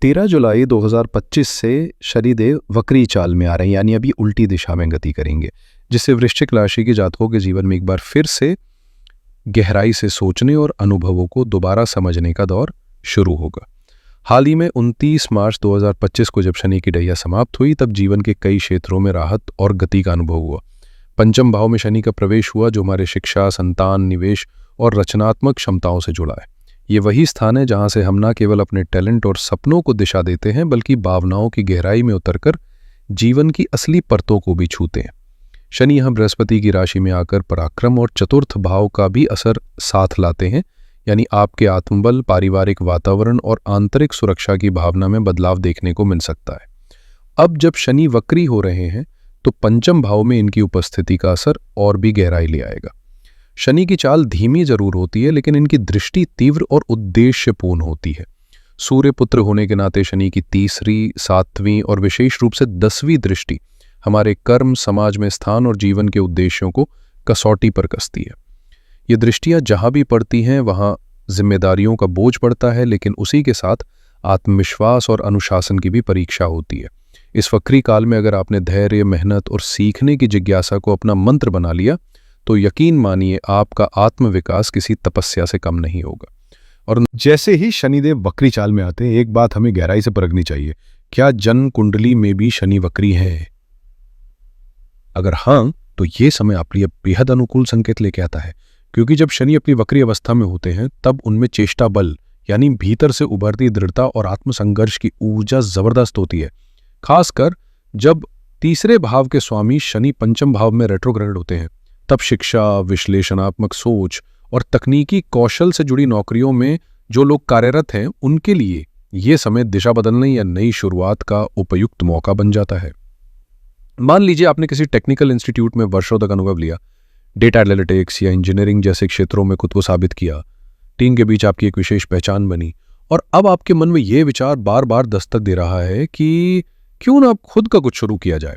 13 जुलाई 2025 से शनिदेव वक्री चाल में आ रहे हैं, यानी अभी उल्टी दिशा में गति करेंगे, जिससे वृश्चिक राशि के जातकों के जीवन में एक बार फिर से गहराई से सोचने और अनुभवों को दोबारा समझने का दौर शुरू होगा। हाल ही में 29 मार्च 2025 को जब शनि की ढैया समाप्त हुई, तब जीवन के कई क्षेत्रों में राहत और गति का अनुभव हुआ। पंचम भाव में शनि का प्रवेश हुआ, जो हमारे शिक्षा, संतान, निवेश और रचनात्मक क्षमताओं से जुड़ा है। ये वही स्थान है जहां से हम न केवल अपने टैलेंट और सपनों को दिशा देते हैं, बल्कि भावनाओं की गहराई में उतरकर जीवन की असली परतों को भी छूते हैं। शनि यहाँ बृहस्पति की राशि में आकर पराक्रम और चतुर्थ भाव का भी असर साथ लाते हैं, यानी आपके आत्मबल, पारिवारिक वातावरण और आंतरिक सुरक्षा की भावना में बदलाव देखने को मिल सकता है। अब जब शनि वक्री हो रहे हैं, तो पंचम भाव में इनकी उपस्थिति का असर और भी गहराई ले आएगा। शनि की चाल धीमी जरूर होती है, लेकिन इनकी दृष्टि तीव्र और उद्देश्यपूर्ण होती है। सूर्य पुत्र होने के नाते शनि की तीसरी, 7वीं और विशेष रूप से 10वीं दृष्टि हमारे कर्म, समाज में स्थान और जीवन के उद्देश्यों को कसौटी पर कसती है। ये दृष्टियां जहां भी पड़ती हैं, वहां जिम्मेदारियों का बोझ पड़ता है, लेकिन उसी के साथ आत्मविश्वास और अनुशासन की भी परीक्षा होती है। इस वक्री काल में अगर आपने धैर्य, मेहनत और सीखने की जिज्ञासा को अपना मंत्र बना लिया, तो यकीन मानिए आपका आत्मविकास किसी तपस्या से कम नहीं होगा। और जैसे ही शनिदेव वक्री चाल में आते हैं, एक बात हमें गहराई से परखनी चाहिए, क्या जन्म कुंडली में भी शनि वक्री है? अगर हाँ, तो ये समय आपके लिए बेहद अनुकूल संकेत लेके आता है, क्योंकि जब शनि अपनी वक्री अवस्था में होते हैं, तब उनमें चेष्टा बल, यानी भीतर से उभरती दृढ़ता और आत्मसंघर्ष की ऊर्जा जबरदस्त होती है। खासकर जब तीसरे भाव के स्वामी शनि पंचम भाव में रेट्रोग्रेड होते हैं, तब शिक्षा, विश्लेषणात्मक सोच और तकनीकी कौशल से जुड़ी नौकरियों में जो लोग कार्यरत हैं, उनके लिए ये समय दिशा बदलने या नई शुरुआत का उपयुक्त मौका बन जाता है। मान लीजिए आपने किसी टेक्निकल इंस्टीट्यूट में वर्षों तक अनुभव लिया, डेटा एनालिटिक्स या इंजीनियरिंग जैसे क्षेत्रों में खुद को साबित किया, टीम के बीच आपकी एक विशेष पहचान बनी, और अब आपके मन में यह विचार बार बार दस्तक दे रहा है कि क्यों ना खुद का कुछ शुरू किया जाए।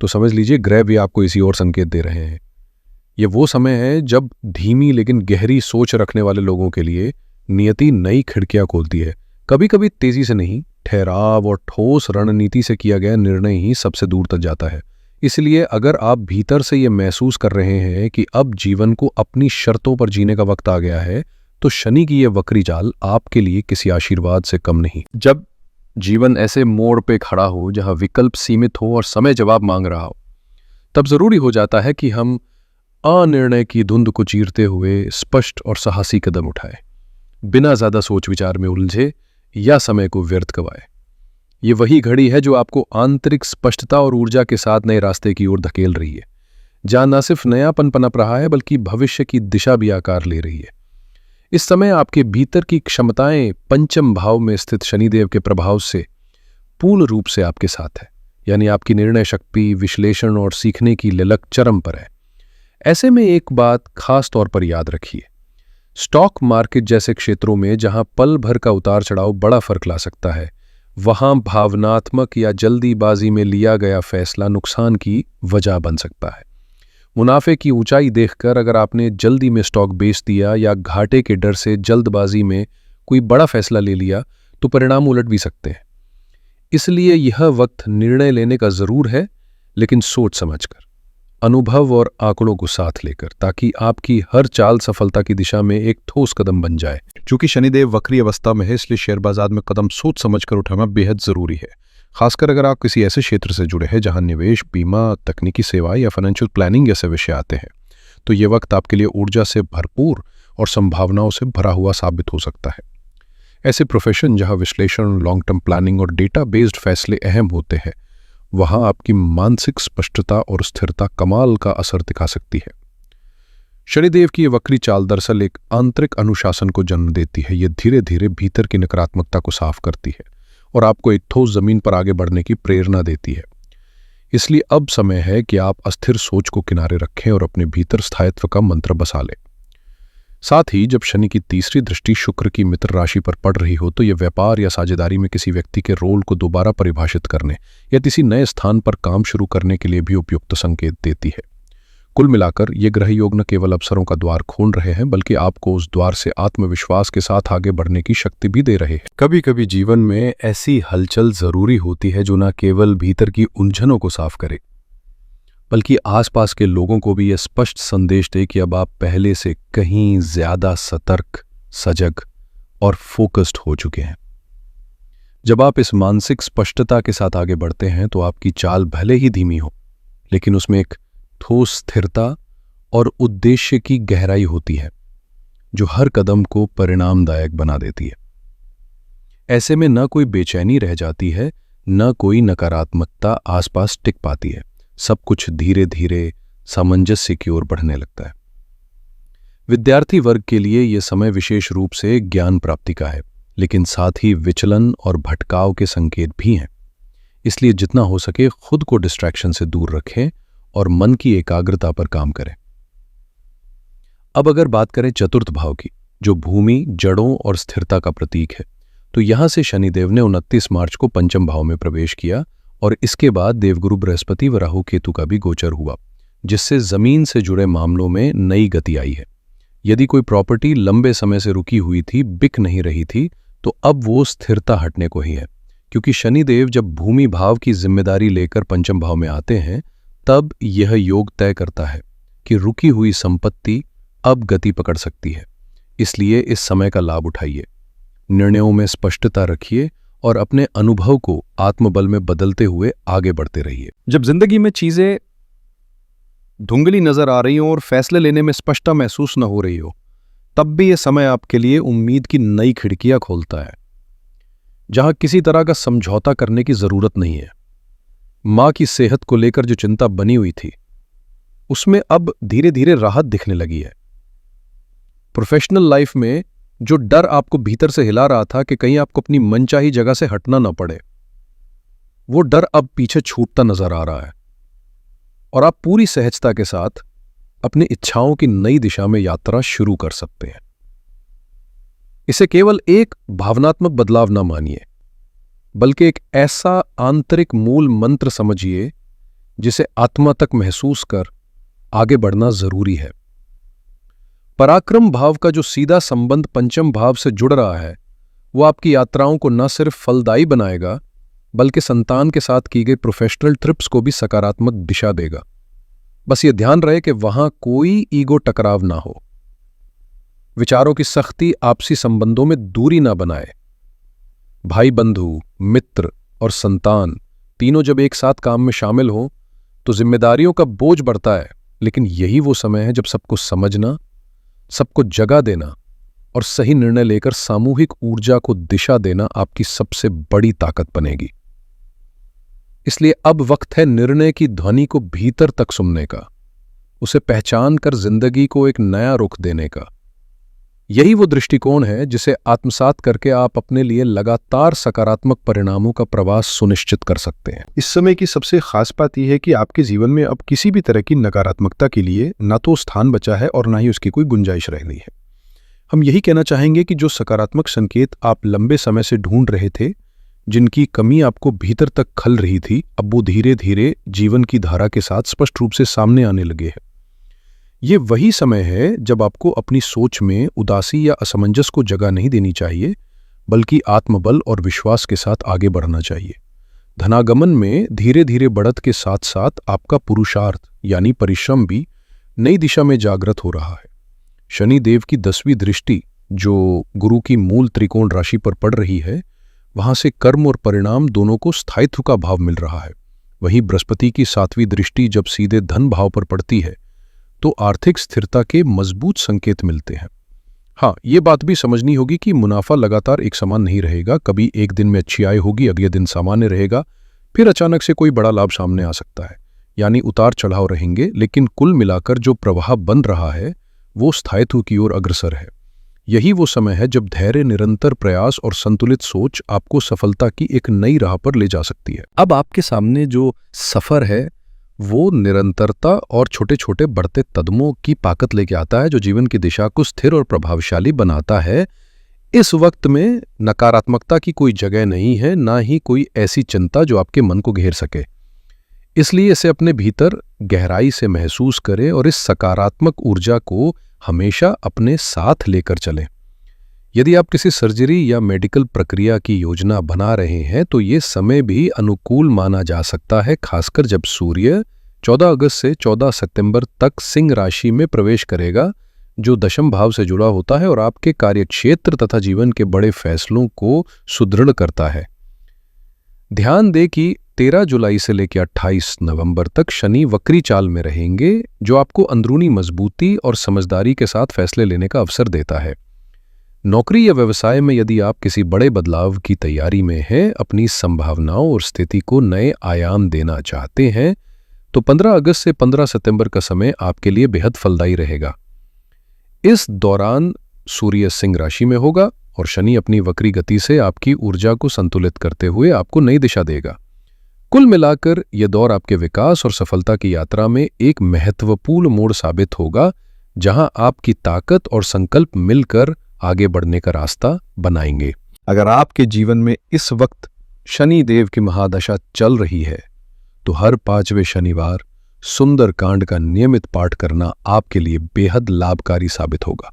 तो समझ लीजिए ग्रह भी आपको इसी ओर संकेत दे रहे हैं। ये वो समय है जब धीमी लेकिन गहरी सोच रखने वाले लोगों के लिए नियति नई खिड़कियां खोलती है। कभी कभी तेजी से नहीं, ठहराव और ठोस रणनीति से किया गया निर्णय ही सबसे दूर तक जाता है। इसलिए अगर आप भीतर से ये महसूस कर रहे हैं कि अब जीवन को अपनी शर्तों पर जीने का वक्त आ गया है, तो शनि की यह वक्री चाल आपके लिए किसी आशीर्वाद से कम नहीं। जब जीवन ऐसे मोड़ पे खड़ा हो जहां विकल्प सीमित हो और समय जवाब मांग रहा हो, तब जरूरी हो जाता है कि हम अनिर्णय की धुंध को चीरते हुए स्पष्ट और साहसी कदम उठाए, बिना ज्यादा सोच विचार में उलझे या समय को व्यर्थ गवाए। ये वही घड़ी है जो आपको आंतरिक स्पष्टता और ऊर्जा के साथ नए रास्ते की ओर धकेल रही है, जहां न सिर्फ नयापन पनप रहा है, बल्कि भविष्य की दिशा भी आकार ले रही है। इस समय आपके भीतर की क्षमताएं पंचम भाव में स्थित शनिदेव के प्रभाव से पूर्ण रूप से आपके साथ है, यानी आपकी निर्णय शक्ति, विश्लेषण और सीखने की ललक चरम पर है। ऐसे में एक बात खास तौर पर याद रखिए, स्टॉक मार्केट जैसे क्षेत्रों में जहां पल भर का उतार चढ़ाव बड़ा फर्क ला सकता है, वहां भावनात्मक या जल्दीबाजी में लिया गया फैसला नुकसान की वजह बन सकता है। मुनाफे की ऊंचाई देखकर अगर आपने जल्दी में स्टॉक बेच दिया या घाटे के डर से जल्दबाजी में कोई बड़ा फैसला ले लिया, तो परिणाम उलट भी सकते हैं। इसलिए यह वक्त निर्णय लेने का जरूर है, लेकिन सोच समझकर, अनुभव और आंकड़ों को साथ लेकर, ताकि आपकी हर चाल सफलता की दिशा में एक ठोस कदम बन जाए। चूंकि शनिदेव वक्री अवस्था में है, इसलिए शेयर बाजार में कदम सोच समझकर उठाना बेहद जरूरी है। खासकर अगर आप किसी ऐसे क्षेत्र से जुड़े हैं जहां निवेश, बीमा, तकनीकी सेवा या फाइनेंशियल प्लानिंग जैसे विषय आते हैं, तो ये वक्त आपके लिए ऊर्जा से भरपूर और संभावनाओं से भरा हुआ साबित हो सकता है। ऐसे प्रोफेशन जहां विश्लेषण, लॉन्ग टर्म प्लानिंग और डेटा बेस्ड फैसले अहम होते हैं, वहां आपकी मानसिक स्पष्टता और स्थिरता कमाल का असर दिखा सकती है। शनिदेव की यह वक्री चाल दरअसल एक आंतरिक अनुशासन को जन्म देती है। यह धीरे धीरे भीतर की नकारात्मकता को साफ करती है और आपको एक ठोस जमीन पर आगे बढ़ने की प्रेरणा देती है। इसलिए अब समय है कि आप अस्थिर सोच को किनारे रखें और अपने भीतर स्थायित्व का मंत्र बसा लें। साथ ही जब शनि की तीसरी दृष्टि शुक्र की मित्र राशि पर पड़ रही हो, तो यह व्यापार या साझेदारी में किसी व्यक्ति के रोल को दोबारा परिभाषित करने या किसी नए स्थान पर काम शुरू करने के लिए भी उपयुक्त संकेत देती है। कुल मिलाकर ये ग्रह योग न केवल अवसरों का द्वार खोल रहे हैं बल्कि आपको उस द्वार से आत्मविश्वास के साथ आगे बढ़ने की शक्ति भी दे रहे हैं। कभी कभी जीवन में ऐसी हलचल जरूरी होती है जो न केवल भीतर की उलझनों को साफ करे बल्कि आसपास के लोगों को भी यह स्पष्ट संदेश दे कि अब आप पहले से कहीं ज्यादा सतर्क, सजग और फोकस्ड हो चुके हैं। जब आप इस मानसिक स्पष्टता के साथ आगे बढ़ते हैं तो आपकी चाल भले ही धीमी हो, लेकिन उसमें एक ठोस स्थिरता और उद्देश्य की गहराई होती है जो हर कदम को परिणामदायक बना देती है। ऐसे में न कोई बेचैनी रह जाती है, न कोई नकारात्मकता आसपास टिक पाती है। सब कुछ धीरे धीरे सामंजस्य की ओर बढ़ने लगता है। विद्यार्थी वर्ग के लिए यह समय विशेष रूप से ज्ञान प्राप्ति का है, लेकिन साथ ही विचलन और भटकाव के संकेत भी हैं। इसलिए जितना हो सके खुद को डिस्ट्रैक्शन से दूर रखें और मन की एकाग्रता पर काम करें। अब अगर बात करें चतुर्थ भाव की, जो भूमि, जड़ों और स्थिरता का प्रतीक है, तो यहां से शनिदेव ने 29 मार्च को पंचम भाव में प्रवेश किया और इसके बाद देवगुरु बृहस्पति व राहु केतु का भी गोचर हुआ, जिससे जमीन से जुड़े मामलों में नई गति आई है। यदि कोई प्रॉपर्टी लंबे समय से रुकी हुई थी, बिक नहीं रही थी, तो अब वो स्थिरता हटने को ही है, क्योंकि शनिदेव जब भूमि भाव की जिम्मेदारी लेकर पंचम भाव में आते हैं तब यह योग तय करता है कि रुकी हुई संपत्ति अब गति पकड़ सकती है। इसलिए इस समय का लाभ उठाइए, निर्णयों में स्पष्टता रखिए और अपने अनुभव को आत्मबल में बदलते हुए आगे बढ़ते रहिए। जब जिंदगी में चीजें धुंधली नजर आ रही हो और फैसले लेने में स्पष्टता महसूस न हो रही हो, तब भी यह समय आपके लिए उम्मीद की नई खिड़कियां खोलता है, जहां किसी तरह का समझौता करने की जरूरत नहीं है। मां की सेहत को लेकर जो चिंता बनी हुई थी, उसमें अब धीरे धीरे राहत दिखने लगी है। प्रोफेशनल लाइफ में जो डर आपको भीतर से हिला रहा था कि कहीं आपको अपनी मनचाही जगह से हटना न पड़े, वो डर अब पीछे छूटता नजर आ रहा है और आप पूरी सहजता के साथ अपनी इच्छाओं की नई दिशा में यात्रा शुरू कर सकते हैं। इसे केवल एक भावनात्मक बदलाव न मानिए, बल्कि एक ऐसा आंतरिक मूल मंत्र समझिए जिसे आत्मा तक महसूस कर आगे बढ़ना जरूरी है। पराक्रम भाव का जो सीधा संबंध पंचम भाव से जुड़ रहा है, वो आपकी यात्राओं को न सिर्फ फलदायी बनाएगा, बल्कि संतान के साथ की गई प्रोफेशनल ट्रिप्स को भी सकारात्मक दिशा देगा। बस ये ध्यान रहे कि वहां कोई ईगो टकराव ना हो, विचारों की सख्ती आपसी संबंधों में दूरी ना बनाए। भाई बंधु, मित्र और संतान तीनों जब एक साथ काम में शामिल हों तो जिम्मेदारियों का बोझ बढ़ता है, लेकिन यही वो समय है जब सबको समझना, सबको जगह देना और सही निर्णय लेकर सामूहिक ऊर्जा को दिशा देना आपकी सबसे बड़ी ताकत बनेगी। इसलिए अब वक्त है निर्णय की ध्वनि को भीतर तक सुनने का, उसे पहचान कर जिंदगी को एक नया रुख देने का। यही वो दृष्टिकोण है जिसे आत्मसात करके आप अपने लिए लगातार सकारात्मक परिणामों का प्रवास सुनिश्चित कर सकते हैं। इस समय की सबसे खास बात यह है कि आपके जीवन में अब किसी भी तरह की नकारात्मकता के लिए न तो स्थान बचा है और न ही उसकी कोई गुंजाइश रह गई है। हम यही कहना चाहेंगे कि जो सकारात्मक संकेत आप लंबे समय से ढूंढ रहे थे, जिनकी कमी आपको भीतर तक खल रही थी, अब वो धीरे धीरे जीवन की धारा के साथ स्पष्ट रूप से सामने आने लगे हैं। ये वही समय है जब आपको अपनी सोच में उदासी या असमंजस को जगह नहीं देनी चाहिए, बल्कि आत्मबल और विश्वास के साथ आगे बढ़ना चाहिए। धनागमन में धीरे धीरे बढ़त के साथ साथ आपका पुरुषार्थ यानी परिश्रम भी नई दिशा में जागृत हो रहा है। शनि देव की 10वीं दृष्टि जो गुरु की मूल त्रिकोण राशि पर पड़ रही है, वहां से कर्म और परिणाम दोनों को स्थायित्व का भाव मिल रहा है। वहीं बृहस्पति की 7वीं दृष्टि जब सीधे धन भाव पर पड़ती है तो आर्थिक स्थिरता के मजबूत संकेत मिलते हैं। हाँ, ये बात भी समझनी होगी कि मुनाफा लगातार एक समान नहीं रहेगा। कभी एक दिन में अच्छी आय होगी, अगले दिन सामान्य रहेगा, फिर अचानक से कोई बड़ा लाभ सामने आ सकता है। यानी उतार चढ़ाव रहेंगे, लेकिन कुल मिलाकर जो प्रवाह बन रहा है वो स्थायित्व की ओर अग्रसर है। यही वो समय है जब धैर्य, निरंतर प्रयास और संतुलित सोच आपको सफलता की एक नई राह पर ले जा सकती है। अब आपके सामने जो सफर है वो निरंतरता और छोटे छोटे बढ़ते कदमों की ताकत लेके आता है, जो जीवन की दिशा को स्थिर और प्रभावशाली बनाता है। इस वक्त में नकारात्मकता की कोई जगह नहीं है, ना ही कोई ऐसी चिंता जो आपके मन को घेर सके। इसलिए इसे अपने भीतर गहराई से महसूस करें और इस सकारात्मक ऊर्जा को हमेशा अपने साथ लेकर चलें। यदि आप किसी सर्जरी या मेडिकल प्रक्रिया की योजना बना रहे हैं तो ये समय भी अनुकूल माना जा सकता है, खासकर जब सूर्य 14 अगस्त से 14 सितंबर तक सिंह राशि में प्रवेश करेगा, जो दशम भाव से जुड़ा होता है और आपके कार्यक्षेत्र तथा जीवन के बड़े फैसलों को सुदृढ़ करता है। ध्यान दें कि 13 जुलाई से लेकर 28 नवंबर तक शनि वक्री चाल में रहेंगे, जो आपको अंदरूनी मजबूती और समझदारी के साथ फैसले लेने का अवसर देता है। नौकरी या व्यवसाय में यदि आप किसी बड़े बदलाव की तैयारी में हैं, अपनी संभावनाओं और स्थिति को नए आयाम देना चाहते हैं, तो 15 अगस्त से 15 सितंबर का समय आपके लिए बेहद फलदायी रहेगा। इस दौरान सूर्य सिंह राशि में होगा और शनि अपनी वक्री गति से आपकी ऊर्जा को संतुलित करते हुए आपको नई दिशा देगा। कुल मिलाकर यह दौर आपके विकास और सफलता की यात्रा में एक महत्वपूर्ण मोड़ साबित होगा, जहां आपकी ताकत और संकल्प मिलकर आगे बढ़ने का रास्ता बनाएंगे। अगर आपके जीवन में इस वक्त शनि देव की महादशा चल रही है तो हर 5वें शनिवार सुंदर कांड का नियमित पाठ करना आपके लिए बेहद लाभकारी साबित होगा।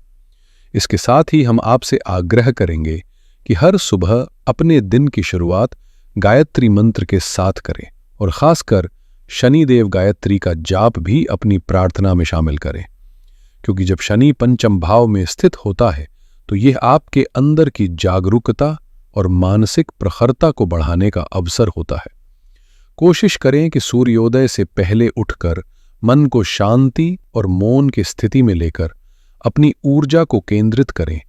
इसके साथ ही हम आपसे आग्रह करेंगे कि हर सुबह अपने दिन की शुरुआत गायत्री मंत्र के साथ करें और खासकर शनिदेव गायत्री का जाप भी अपनी प्रार्थना में शामिल करें, क्योंकि जब शनि पंचम भाव में स्थित होता है तो यह आपके अंदर की जागरूकता और मानसिक प्रखरता को बढ़ाने का अवसर होता है। कोशिश करें कि सूर्योदय से पहले उठकर मन को शांति और मौन की स्थिति में लेकर अपनी ऊर्जा को केंद्रित करें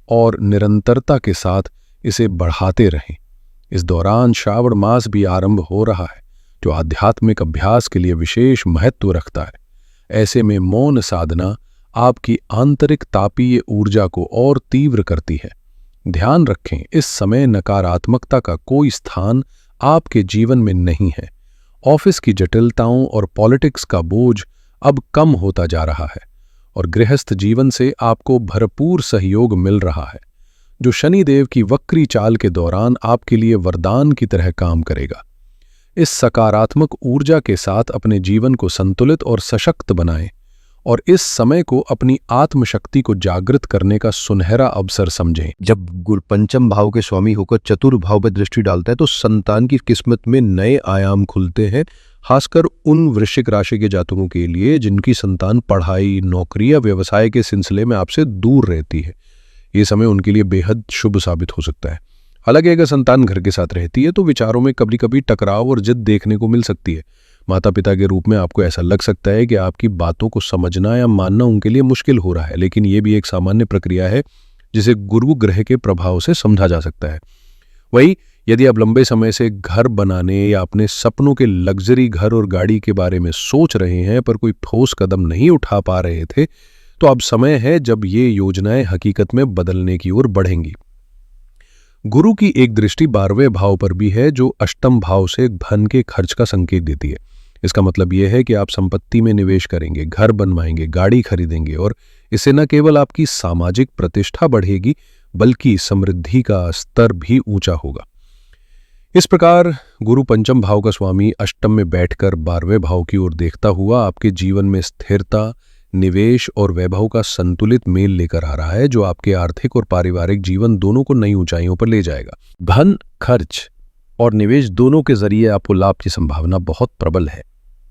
और निरंतरता के साथ इसे बढ़ाते रहें। इस दौरान श्रावण मास भी आरंभ हो रहा है, जो आध्यात्मिक अभ्यास के लिए विशेष महत्व रखता है। ऐसे में मौन साधना आपकी आंतरिक तापीय ऊर्जा को और तीव्र करती है। ध्यान रखें, इस समय नकारात्मकता का कोई स्थान आपके जीवन में नहीं है। ऑफिस की जटिलताओं और पॉलिटिक्स का बोझ अब कम होता जा रहा है और गृहस्थ जीवन से आपको भरपूर सहयोग मिल रहा है, जो शनिदेव की वक्री चाल के दौरान आपके लिए वरदान की तरह काम करेगा। इस सकारात्मक ऊर्जा के साथ अपने जीवन को संतुलित और सशक्त बनाएं और इस समय को अपनी आत्मशक्ति को जागृत करने का सुनहरा अवसर समझें। जब गुरु पंचम भाव के स्वामी होकर चतुर्थ भाव पर दृष्टि डालता है तो संतान की किस्मत में नए आयाम खुलते हैं, खासकर उन वृश्चिक राशि के जातकों के लिए जिनकी संतान पढ़ाई, नौकरी या व्यवसाय के सिलसिले में आपसे दूर रहती है। ये समय उनके लिए बेहद शुभ साबित हो सकता है। हालांकि अगर संतान घर के साथ रहती है तो विचारों में कभी कभी टकराव और जिद देखने को मिल सकती है। माता पिता के रूप में आपको ऐसा लग सकता है कि आपकी बातों को समझना या मानना उनके लिए मुश्किल हो रहा है, लेकिन ये भी एक सामान्य प्रक्रिया है जिसे गुरु ग्रह के प्रभाव से समझा जा सकता है। वहीं यदि आप लंबे समय से घर बनाने या अपने सपनों के लग्जरी घर और गाड़ी के बारे में सोच रहे हैं पर कोई ठोस कदम नहीं उठा पा रहे थे, तो अब समय है जब ये योजनाएं हकीकत में बदलने की ओर बढ़ेंगी। गुरु की एक दृष्टि 12वें भाव पर भी है, जो अष्टम भाव से धन के खर्च का संकेत देती है। इसका मतलब यह है कि आप संपत्ति में निवेश करेंगे, घर बनवाएंगे, गाड़ी खरीदेंगे और इससे न केवल आपकी सामाजिक प्रतिष्ठा बढ़ेगी बल्कि समृद्धि का स्तर भी ऊंचा होगा। इस प्रकार गुरु पंचम भाव का स्वामी अष्टम में बैठकर 12वें भाव की ओर देखता हुआ आपके जीवन में स्थिरता, निवेश और वैभव का संतुलित मेल लेकर आ रहा है, जो आपके आर्थिक और पारिवारिक जीवन दोनों को नई ऊंचाइयों पर ले जाएगा। धन, खर्च और निवेश दोनों के जरिए आपको लाभ की संभावना बहुत प्रबल है,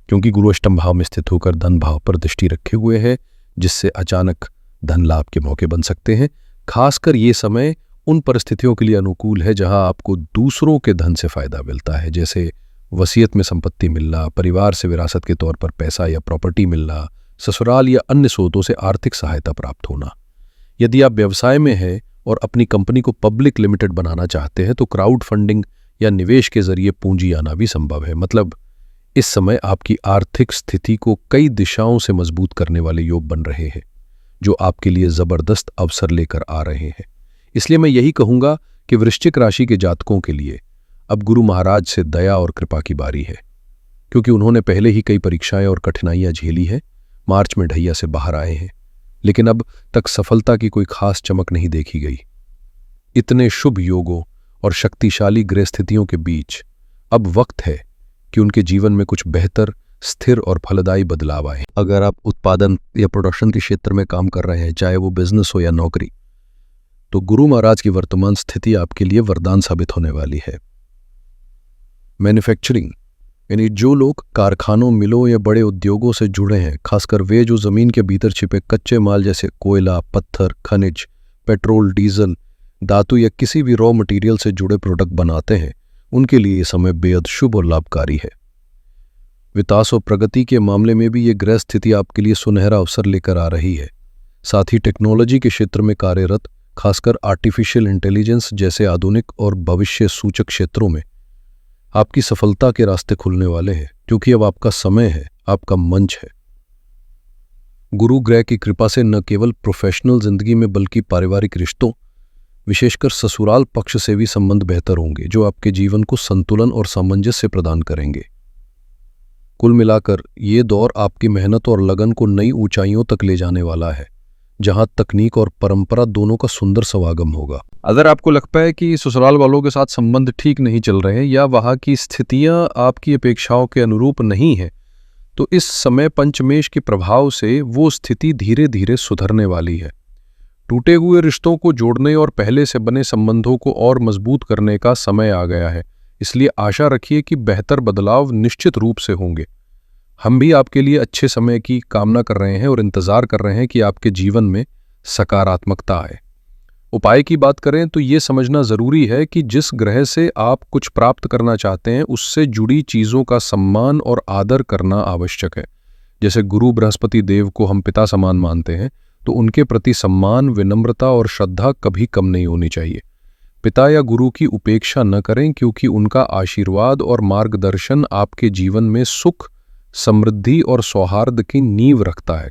क्योंकि गुरु अष्टम भाव में स्थित होकर धन भाव पर दृष्टि रखे हुए है, जिससे अचानक धन लाभ के मौके बन सकते हैं। खासकर ये समय उन परिस्थितियों के लिए अनुकूल है जहां आपको दूसरों के धन से फायदा मिलता है, जैसे वसीयत में संपत्ति मिलना, परिवार से विरासत के तौर पर पैसा या प्रॉपर्टी मिलना, ससुराल या अन्य स्रोतों से आर्थिक सहायता प्राप्त होना। यदि आप व्यवसाय में हैं और अपनी कंपनी को पब्लिक लिमिटेड बनाना चाहते हैं तो क्राउड फंडिंग या निवेश के जरिए पूंजी आना भी संभव है। मतलब इस समय आपकी आर्थिक स्थिति को कई दिशाओं से मजबूत करने वाले योग बन रहे हैं, जो आपके लिए जबरदस्त अवसर लेकर आ रहे हैं। इसलिए मैं यही कहूंगा कि वृश्चिक राशि के जातकों के लिए अब गुरु महाराज से दया और कृपा की बारी है, क्योंकि उन्होंने पहले ही कई परीक्षाएं और कठिनाइयां झेली है, मार्च में ढैया से बाहर आए हैं, लेकिन अब तक सफलता की कोई खास चमक नहीं देखी गई। इतने शुभ योगों और शक्तिशाली गृह स्थितियों के बीच अब वक्त है कि उनके जीवन में कुछ बेहतर स्थिर और फलदायी बदलाव आए। अगर आप उत्पादन या प्रोडक्शन के क्षेत्र में काम कर रहे हैं, चाहे वो बिजनेस हो या नौकरी, तो गुरु महाराज की वर्तमान स्थिति आपके लिए वरदान साबित होने वाली है। मैन्युफैक्चरिंग यानी जो लोग कारखानों, मिलों या बड़े उद्योगों से जुड़े हैं, खासकर वे जो जमीन के भीतर छिपे कच्चे माल जैसे कोयला, पत्थर, खनिज, पेट्रोल, डीजल, धातु या किसी भी रॉ मटेरियल से जुड़े प्रोडक्ट बनाते हैं, उनके लिए ये समय बेहद शुभ और लाभकारी है। विकास और प्रगति के मामले में भी ये ग्रह स्थिति आपके लिए सुनहरा अवसर लेकर आ रही है। साथ ही टेक्नोलॉजी के क्षेत्र में कार्यरत, खासकर आर्टिफिशियल इंटेलिजेंस जैसे आधुनिक और भविष्य सूचक क्षेत्रों में आपकी सफलता के रास्ते खुलने वाले हैं, क्योंकि अब आपका समय है, आपका मंच है। गुरु ग्रह की कृपा से न केवल प्रोफेशनल जिंदगी में बल्कि पारिवारिक रिश्तों, विशेषकर ससुराल पक्ष से भी संबंध बेहतर होंगे, जो आपके जीवन को संतुलन और सामंजस्य प्रदान करेंगे। कुल मिलाकर ये दौर आपकी मेहनत और लगन को नई ऊंचाइयों तक ले जाने वाला है, जहां तकनीक और परंपरा दोनों का सुंदर समागम होगा। अगर आपको लगता है कि ससुराल वालों के साथ संबंध ठीक नहीं चल रहे या वहां की स्थितियां आपकी अपेक्षाओं के अनुरूप नहीं है, तो इस समय पंचमेश के प्रभाव से वो स्थिति धीरे धीरे सुधरने वाली है। टूटे हुए रिश्तों को जोड़ने और पहले से बने संबंधों को और मजबूत करने का समय आ गया है, इसलिए आशा रखिए कि बेहतर बदलाव निश्चित रूप से होंगे। हम भी आपके लिए अच्छे समय की कामना कर रहे हैं और इंतजार कर रहे हैं कि आपके जीवन में सकारात्मकता आए। उपाय की बात करें तो ये समझना जरूरी है कि जिस ग्रह से आप कुछ प्राप्त करना चाहते हैं, उससे जुड़ी चीजों का सम्मान और आदर करना आवश्यक है। जैसे गुरु बृहस्पति देव को हम पिता समान मानते हैं, तो उनके प्रति सम्मान, विनम्रता और श्रद्धा कभी कम नहीं होनी चाहिए। पिता या गुरु की उपेक्षा न करें, क्योंकि उनका आशीर्वाद और मार्गदर्शन आपके जीवन में सुख, समृद्धि और सौहार्द की नींव रखता है।